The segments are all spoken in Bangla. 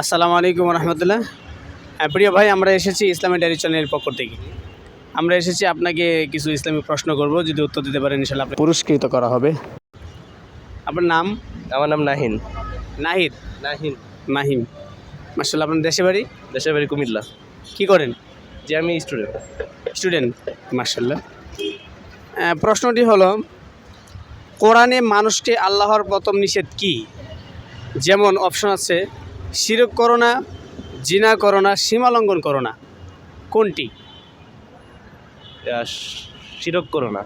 আসসালামু আলাইকুম রহমতুল্লাহ। প্রিয় ভাই, আমরা এসেছি ইসলামী ডায়েরি চ্যানেলের পক্ষ থেকে। আমরা এসেছি আপনাকে কিছু ইসলামিক প্রশ্ন করব, যদি উত্তর দিতে পারেন ইনশাআল্লাহ আপনাকে পুরস্কৃত করা হবে। আপনার নাম? আমার নাম নাহিন। নাহিদ? নাহিন। মাহিম, মাশাআল্লাহ। আপনার দেশে বাড়ি? দেশের বাড়ি কুমিল্লা। কী করেন? যে আমি স্টুডেন্ট। স্টুডেন্ট, মাশাআল্লাহ। প্রশ্নটি হলো, কোরআনে মানুষকে আল্লাহর প্রথম নিষেধ কি? যেমন অপশন আছে, শিরক করো না, জিনা করো না, সীমালঙ্ঘন করো না। কোনটি? শিরক করো না।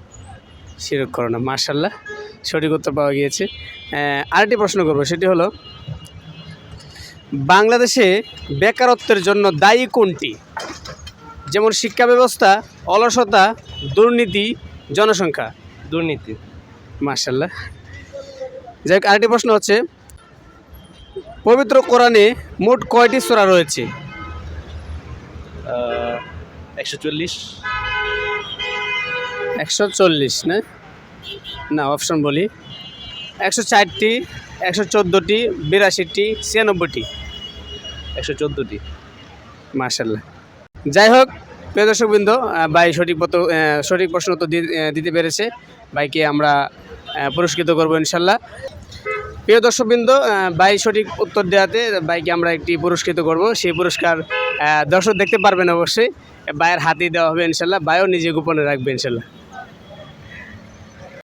শিরক করো না, মাশাআল্লাহ, সঠিক উত্তর পাওয়া গিয়েছে। আরেকটি প্রশ্ন করব, সেটি হলো, বাংলাদেশে বেকারত্বের জন্য দায়ী কোনটি? যেমন শিক্ষা ব্যবস্থা, অলসতা, দুর্নীতি, জনসংখ্যা। দুর্নীতি। মাশাআল্লাহ। যাই হোক, আরেকটি প্রশ্ন হচ্ছে, পবিত্র কোরআনে মোট কয়টি সূরা রয়েছে? 140। 140 না? না, অপশন বলি, 104টি, 114টি, 82টি, 96টি। 114টি। মাশাআল্লাহ। যাই হোক, প্রিয় দর্শকবৃন্দ, ভাই সঠিক প্রশ্ন উত্তর দিতে পেরেছে। ভাইকে আমরা পুরস্কৃত করবো ইনশাল্লাহ। প্রিয় দর্শকবৃন্দ, ভাই সঠিক উত্তর দেওয়াতে ভাইকে আমরা একটি পুরস্কৃত করব। সেই পুরস্কার দর্শক দেখতে পারবেন অবশ্যই, ভাইয়ের হাতেই দেওয়া হবে ইনশাল্লাহ। ভাইও নিজে গোপনে রাখবে ইনশাল্লাহ।